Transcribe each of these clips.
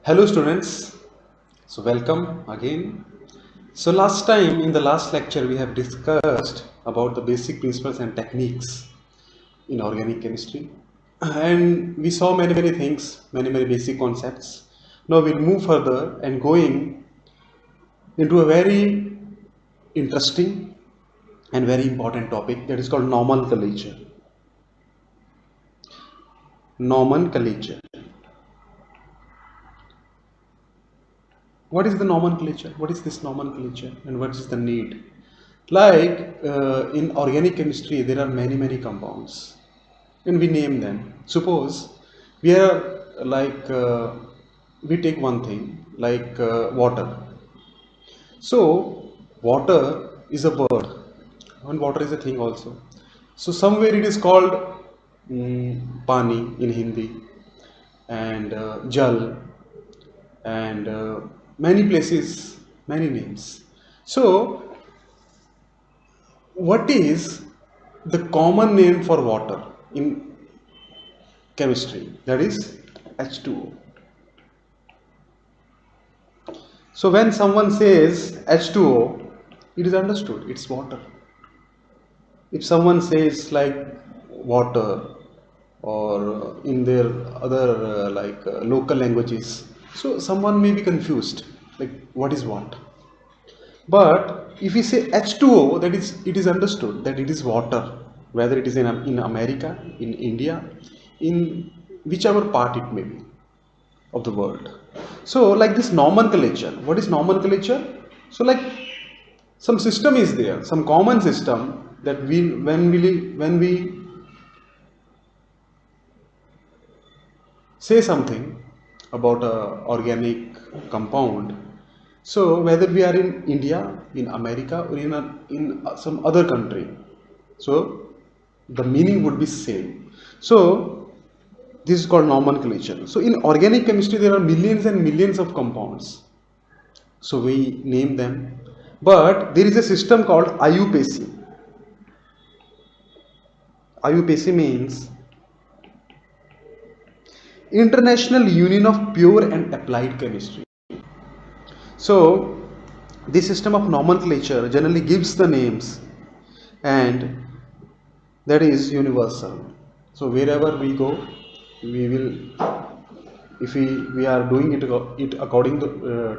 Hello students, so welcome again. So last time in the last lecture we have discussed about the basic principles and techniques in organic chemistry, and we saw many things, many basic concepts. Now we'll move further and going into a very interesting and very important topic that is called nomenclature. Nomenclature. What is the nomenclature? What is this nomenclature and what is the need? In organic chemistry there are many compounds and we name them. Suppose we are we take one thing water. So water is a bird and water is a thing also. So somewhere it is called pani in Hindi and jal and many places, many names. So what is the common name for water in chemistry? That is H2O. So when someone says H2O, it is understood, it's water. If someone says like water or in their other local languages, so someone may be confused like what is what. But if we say H2O, that is, it is understood that it is water, whether it is in America, in India, in whichever part it may be of the world. So like this nomenclature, what is nomenclature? So like some system is there, some common system that when we say something about a organic compound. So whether we are in India, in America, or in some other country, so the meaning would be same. So this is called nomenclature. So in organic chemistry, there are millions and millions of compounds. So we name them, but there is a system called IUPAC. IUPAC means International Union of Pure and Applied Chemistry. So this system of nomenclature generally gives the names and that is universal. So wherever we go, we will, if we are doing it according to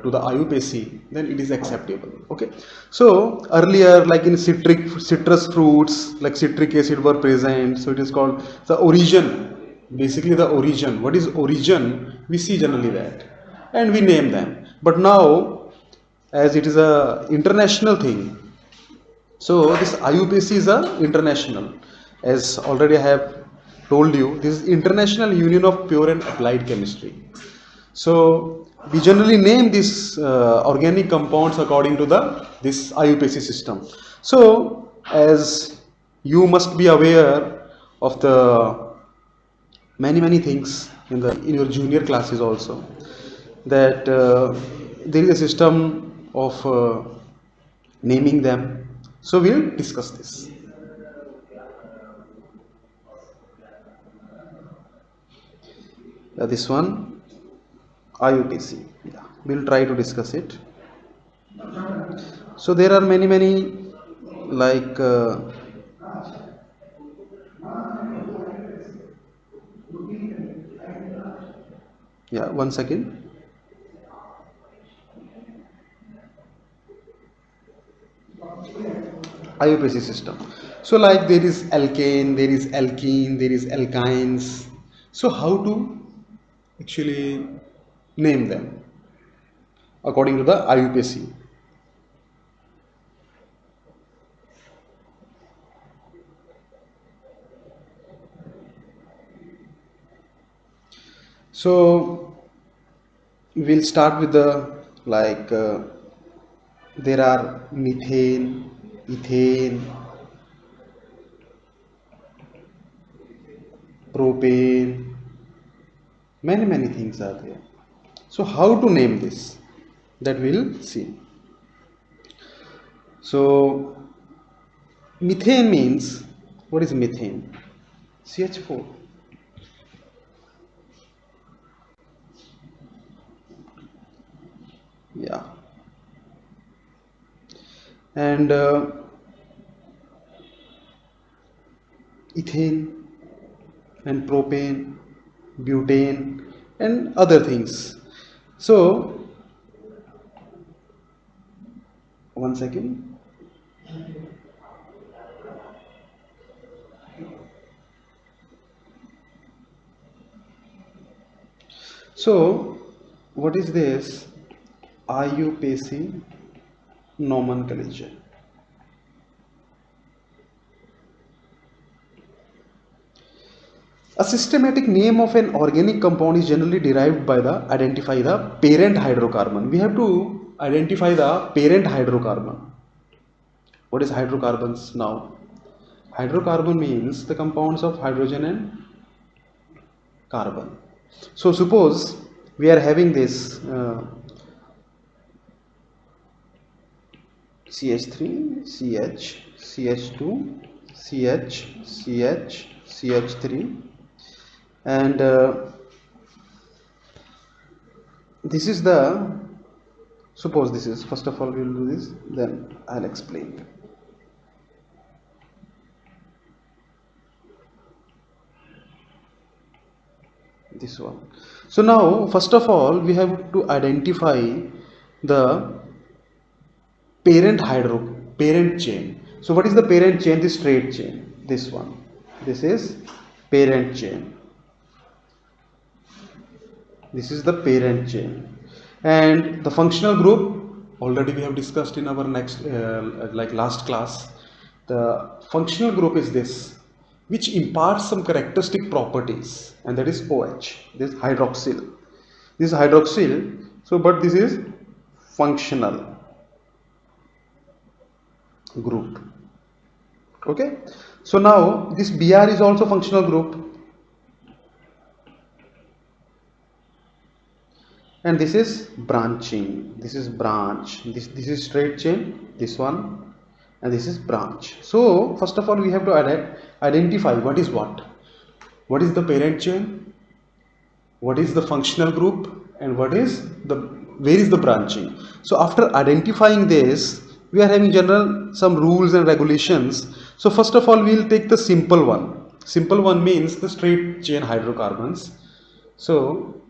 the IUPAC, then it is acceptable. Okay. So earlier, like in citrus fruits, like citric acid were present. So it is called the origin. Basically, the origin. What is origin? We see generally that, and we name them. But now, as it is a international thing, so this IUPAC is a international. As already I have told you, this is International Union of Pure and Applied Chemistry. So we generally name these organic compounds according to this IUPAC system. So as you must be aware of the many things in your junior classes also, that there is a system of naming them. So we'll discuss this. This one IUPAC. Yeah, we'll try to discuss it. So there are many like yeah, one second. IUPAC system. So like there is alkane, there is alkene, there is alkynes. So how to actually name them according to the IUPAC? So we'll start with the there are methane, ethane, propane, many things are there. So how to name this? That we'll see. So methane means, what is methane? CH4. and ethane and propane, butane, and other things. So, one second. So, what is this IUPAC nomenclature? A systematic name of an organic compound is generally derived by the identify the parent hydrocarbon. We have to identify the parent hydrocarbon. What is hydrocarbons now? Hydrocarbon means the compounds of hydrogen and carbon. So suppose we are having this CH3, CH, CH2, CH, CH, CH3, and this is the, suppose this is, first of all we will do this, then I'll explain. This one. So now first of all we have to identify the parent chain. So what is the parent chain? The straight chain, this one. This is parent chain. This is the parent chain. And the functional group already we have discussed in our next like last class. The functional group is this, which imparts some characteristic properties, and that is OH. This is hydroxyl. This is hydroxyl. So but this is functional group. Okay, so now this Br is also functional group, and this is branching. This is branch. This is straight chain. This one, and this is branch. So first of all we have to identify what is what. What is the parent chain? What is the functional group? And what is the, where is the branching? So after identifying this, we are having general some rules and regulations. So first of all we will take the simple one. Simple one means the straight chain hydrocarbons. So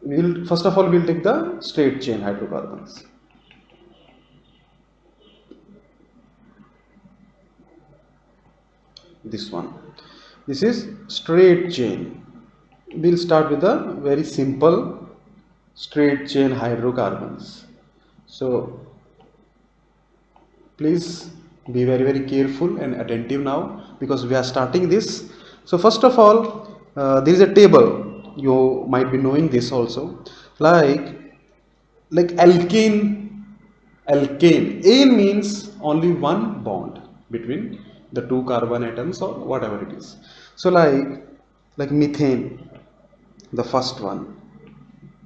we will first of all we will take the straight chain hydrocarbons. This one. This is straight chain. We'll start with a very simple straight chain hydrocarbons. So please be very careful and attentive now, because we are starting this. So first of all there is a table, you might be knowing this also, like alkane. Ane means only one bond between the two carbon atoms or whatever it is. So like methane, the first one,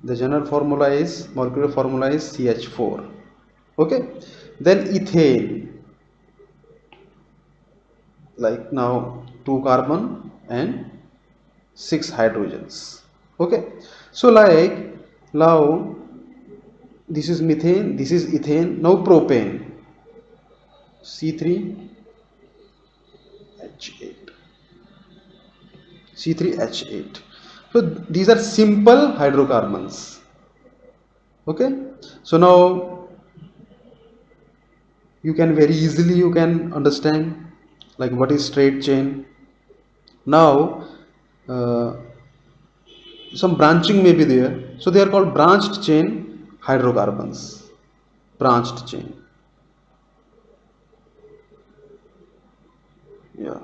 the general formula is, molecular formula is CH4. Okay, then ethane, like now 2 carbon and 6 hydrogens. Okay, so like now this is methane, this is ethane. Now propane, C3H8, C3H8. So these are simple hydrocarbons. Okay, so now you can very easily you can understand like what is straight chain. Now some branching may be there, so they are called branched chain hydrocarbons. Branched chain, yeah.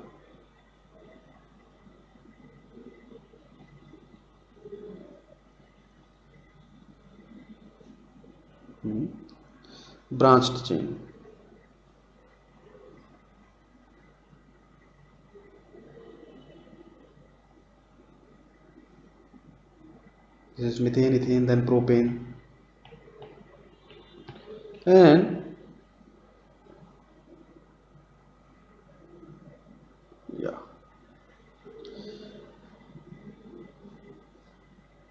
Branched chain. This is methane, ethane, then propane, and yeah.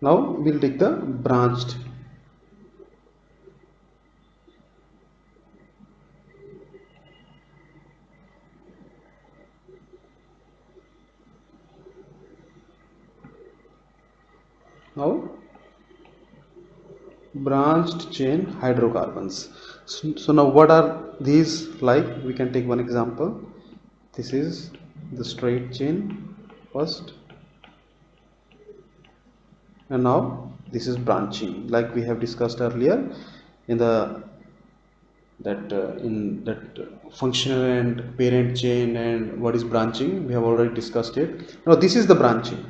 Now we'll take the branched. Now branched chain hydrocarbons. So now what are these like? We can take one example. This is the straight chain first, and now this is branching, like we have discussed earlier in the functional and parent chain, and what is branching we have already discussed it. Now this is the branching,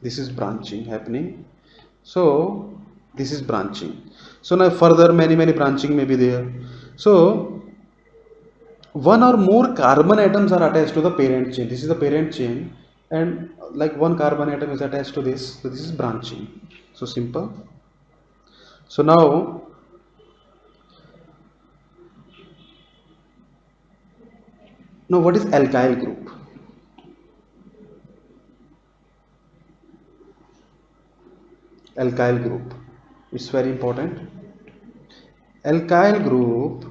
this is branching happening. So this is branching. So now further many branching may be there. So one or more carbon atoms are attached to the parent chain. This is the parent chain, and like one carbon atom is attached to this, so this is branching. So simple. So now what is alkyl group? Alkyl group, it's very important. Alkyl group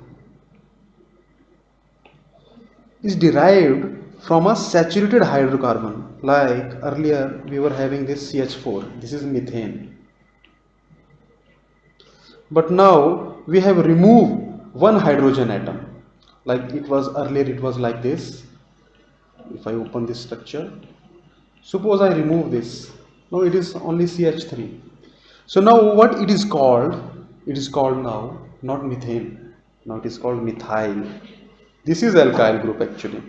is derived from a saturated hydrocarbon. Like earlier we were having this CH4, this is methane, but now we have removed one hydrogen atom. Like it was earlier, it was like this. If I open this structure, suppose I remove this, now it is only CH3. So now what it is called? It is called now not methane, now it is called methyl. This is alkyl group actually,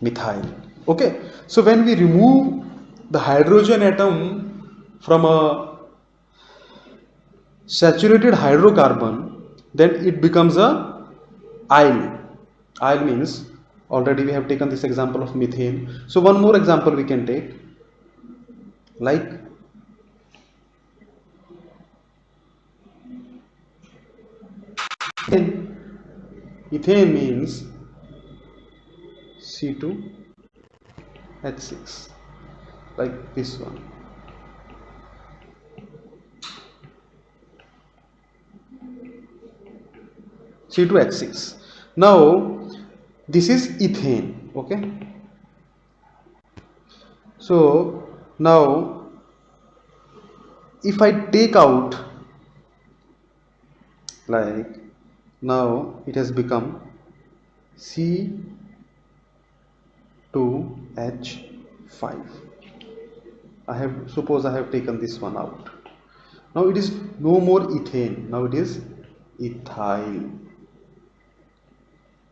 methyl. Okay, so when we remove the hydrogen atom from a saturated hydrocarbon, then it becomes a yle. Yle means, already we have taken this example of methane. So one more example we can take, like ethane. Ethane means C2H6, like this one. C2H6. Now this is ethane. Okay, so now if I take out, like now it has become C2H5. Suppose I have taken this one out. Now it is no more ethane, now it is ethyl,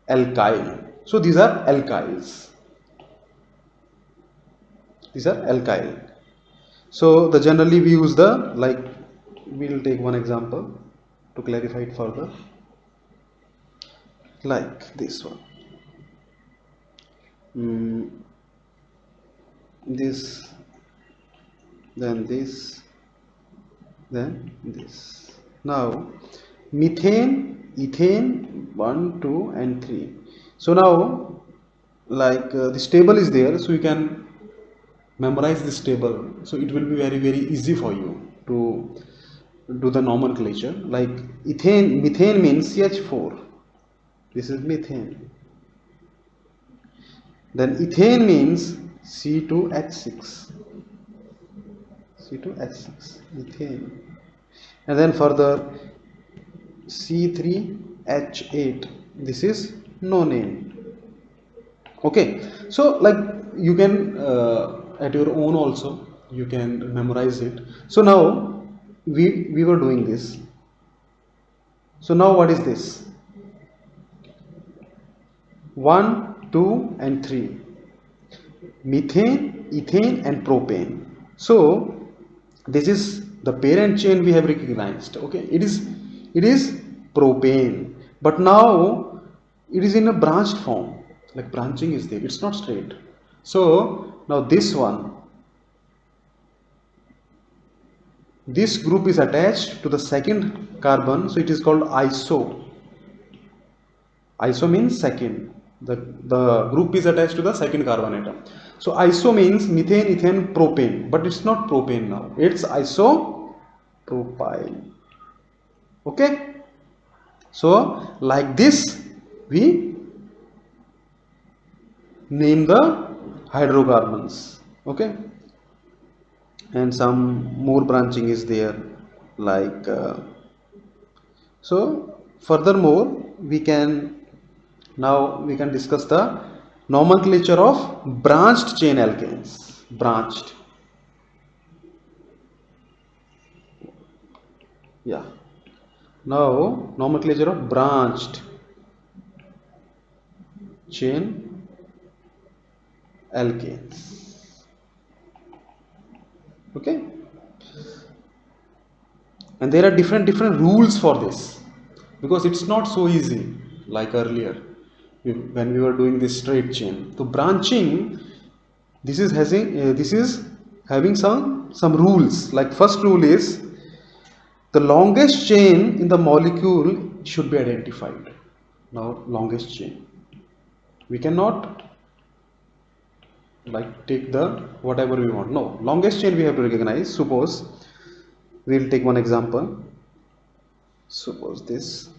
alkyl. So these are alkyls. These are alkyl. So the generally we use the, like we will take one example to clarify it further, like this one. This, then this, then this. Now methane, ethane, 1, 2 and 3. So now like this table is there, so you can memorize this table, so it will be very easy for you to do the nomenclature. Like methane means CH4, this is methane. Then ethane means C2H6, ethane. And then further C3H8, this is no name. Okay, so like you can at your own also you can memorize it. So now we were doing this. So now what is this? 1, 2 and 3, methane, ethane and propane. So this is the parent chain we have recognized. Okay, it is propane, but now it is in a branched form, like branching is there, it's not straight. So now this one, this group is attached to the second carbon, so it is called iso. Iso means second, the group is attached to the second carbon atom. So iso means methane, ethane, propane, but it's not propane now, it's isopropyl. Okay, so like this we name the hydrocarbons. Okay, and some more branching is there, like so furthermore we can discuss the nomenclature of branched chain alkanes. Branched, yeah. Now nomenclature of branched chain alkanes. Okay, and there are different rules for this, because it's not so easy like earlier when we were doing this straight chain. So branching, this is having some rules. Like first rule is the longest chain in the molecule should be identified. Now longest chain, we cannot like take the whatever we want. No, longest chain we have to recognize. Suppose we'll take one example. Suppose this,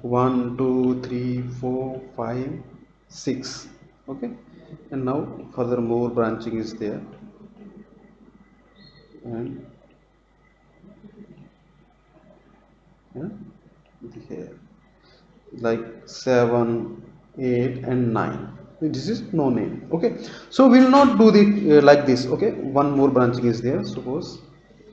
one, two, three, four, five, 6. Okay, and now further more branching is there, and here like 7, 8 and 9. This is no name. Okay, so we will not do the like this. Okay, one more branching is there, suppose.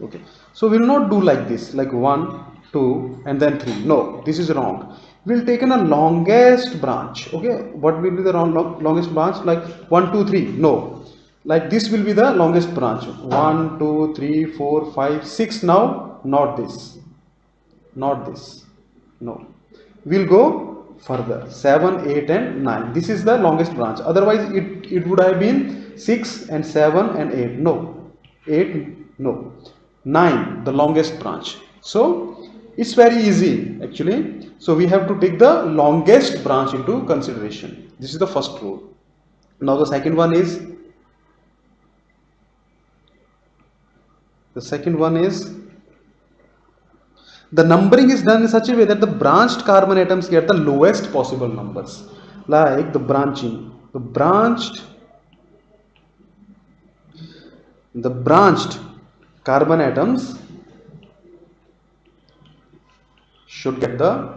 Okay, so we will not do like this, like 1, 2 and then 3. No, this is wrong. We will take in a longest branch. Okay, what will be the longest branch? Like 1, 2, 3. No, like this will be the longest branch. 1, 2, 3, 4, 5, 6. Now not this, not this. No, we'll go further 7, 8 and 9. This is the longest branch. Otherwise it would have been 6 and 7 and 8. No, 8, no, 9 the longest branch. So it's very easy actually. So we have to take the longest branch into consideration. This is the first rule. Now the second one is the numbering is done in such a way that the branched carbon atoms get the lowest possible numbers. Like the branching, the branched carbon atoms should get the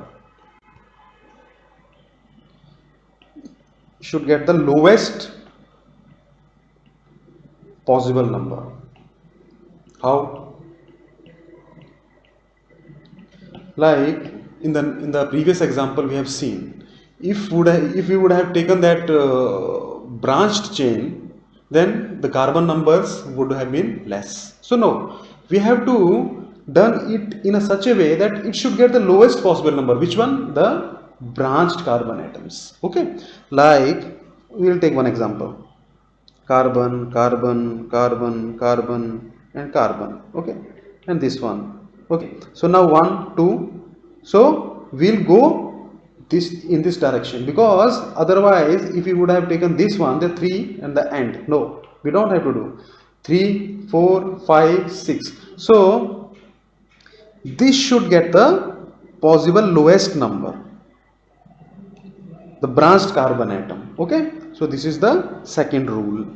lowest possible number. How? Like in the previous example we have seen, if we would have taken that branched chain, then the carbon numbers would have been less. So no, we have to done it in a such a way that it should get the lowest possible number. Which one? The branched carbon atoms. Okay, like we will take one example: carbon, carbon, carbon, carbon and carbon. Okay, and this one. Okay, so now 1, 2. So we'll go this in this direction, because otherwise if we would have taken this one, the 3 and the end. No, we don't have to do 3, 4, 5, 6. So this should get the possible lowest number, the branched carbon atom. Okay, so this is the second rule.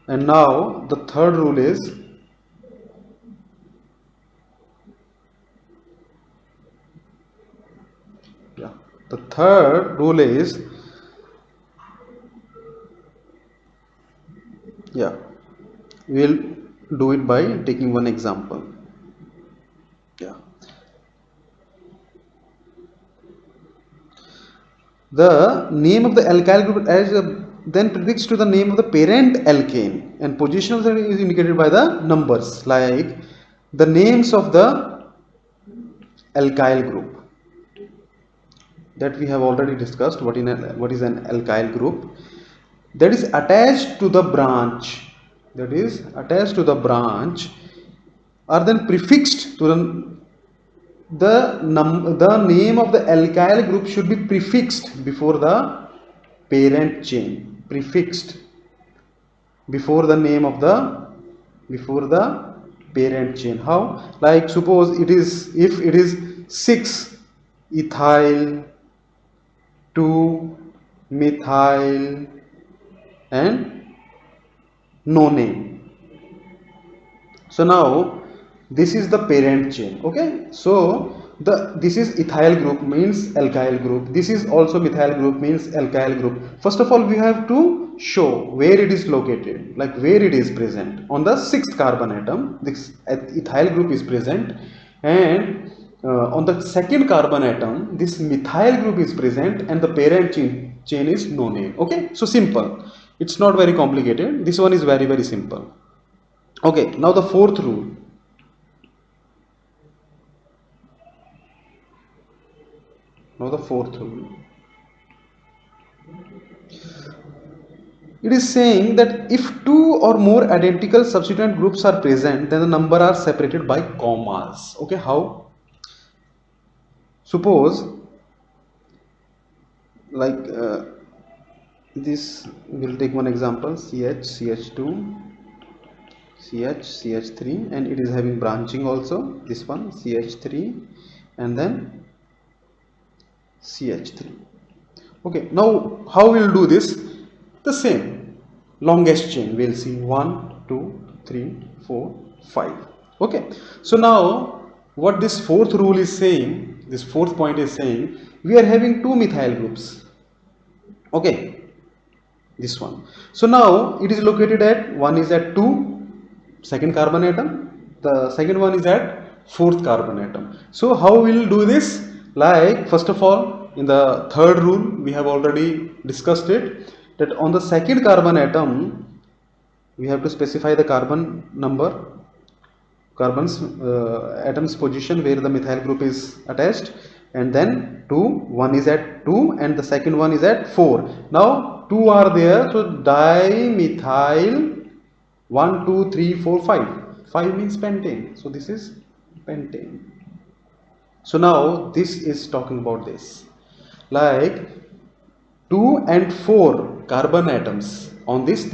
And now the third rule is we'll do it by taking one example. The name of the alkyl group then predicts to the name of the parent alkane, and position of the is indicated by the numbers, like the names of the alkyl group that we have already discussed. What is an alkyl group? That is attached to the branch. Are then prefixed to the name of the alkyl group should be prefixed before the parent chain. Prefixed before the name of the parent chain. How? Like suppose if it is 6, ethyl, 2 methyl, and no name. So now this is the parent chain. Okay, so this is ethyl group means alkyl group, this is also methyl group means alkyl group. First of all, we have to show where it is located, like where it is present. On the 6th carbon atom this ethyl group is present, and on the 2nd carbon atom this methyl group is present, and the parent chain is no name. Okay, so simple, it's not very complicated, this one is very simple. Okay, now the fourth rule. Now the fourth rule. It is saying that if two or more identical substituent groups are present, then the number are separated by commas. Okay, how? Suppose like this, we'll take one example, CH, CH2, CH, CH3, and it is having branching also, this one CH3 and then CH3. Okay, now how we'll do this? The same, longest chain, we'll see 1, 2, 3, 4, 5. Okay, so now what this fourth rule is saying, this fourth point is saying, we are having two methyl groups. Okay, this one. So now it is located at, one is at 2, second carbon atom, the second one is at 4th carbon atom. So how we'll do this? Like, first of all, in the third rule we have already discussed it, that on the 2nd carbon atom we have to specify the carbon number, carbon's atom's position where the methyl group is attached, and then 2, one is at 2 and the second one is at 4. Now 2 are there, so dimethyl 1, 2, 3, 4, 5. 5 means pentane, so this is pentane. So now this is talking about this, like 2 and 4 carbon atoms on this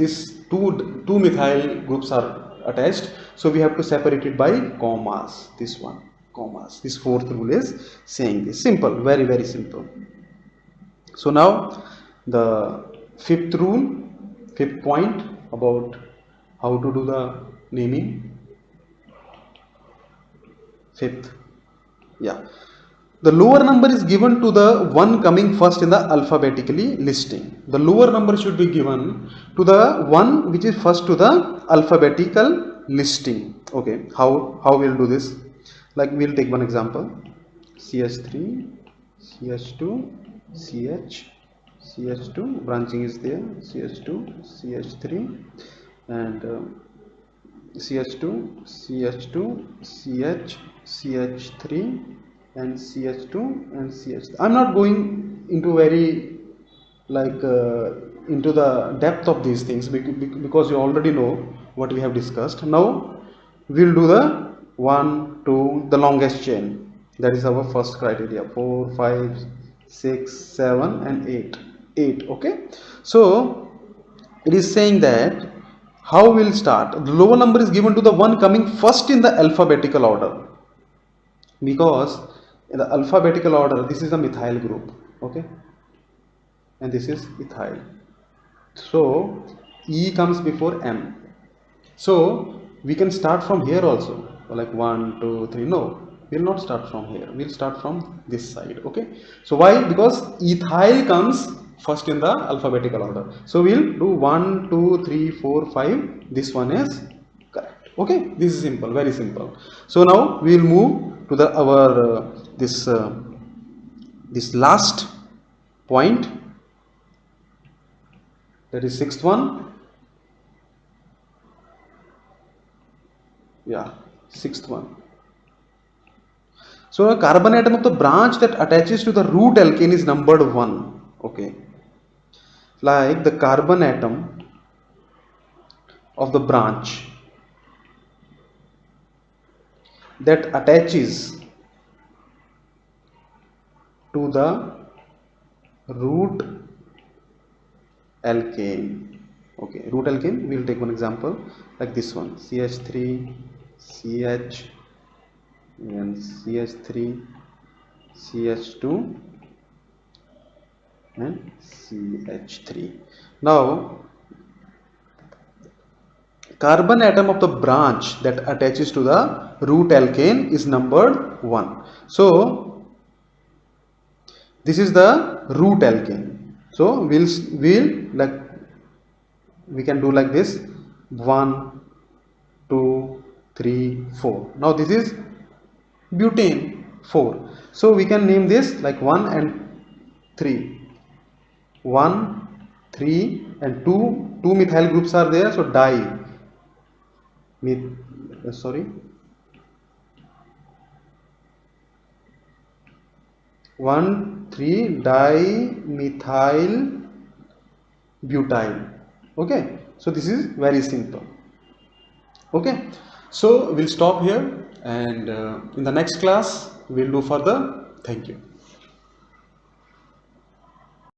two methyl groups are attached, so we have to separate it by commas, this one, commas. This fourth rule is saying this, simple, very simple. So now the fifth rule, fifth point about how to do the naming. Fifth, yeah, the lower number is given to the one coming first in the alphabetically listing. The lower number should be given to the one which is first to the alphabetical listing. Okay, how we'll do this? Like, we'll take one example, CH3, CH2, CH, CH2, branching is there, CH2, CH3, and CH2, CH2, CH, CH3, and CH2 and CH3. I'm not going into very like into the depth of these things because you already know what we have discussed. Now we'll do the 1, 2, the longest chain. That is our first criteria. 4, 5, 6, 7, and 8. 8. Okay. So it is saying that how we'll start. The lower number is given to the one coming first in the alphabetical order, because in the alphabetical order this is the methyl group. Okay, and this is ethyl, so E comes before M. So we can start from here also, like 1, 2, 3. No, we'll not start from here, we'll start from this side. Okay, so why? Because ethyl comes first in the alphabetical order, so we'll do 1, 2, 3, 4, 5. This one is correct. Okay, this is simple, very simple. So now we'll move to the our this last point, that is sixth one. Yeah, sixth one. So a carbon atom of the branch that attaches to the root alkane is numbered 1. Okay, like the carbon atom of the branch that attaches to the root alkane. Okay, root alkane, we will take one example like this one, CH3, CH, and CH3, CH2 and CH3. Now carbon atom of the branch that attaches to the root alkane is numbered 1. So this is the root alkane. So we'll like we can do like this: 1, 2, 3, 4. Now this is butane 4. So we can name this like 1 and 3. 1, 3 and 2 methyl groups are there, so sorry, 1, 3 dimethyl butyl. Okay, so this is very simple. Okay, so we'll stop here, and in the next class we'll do further. Thank you.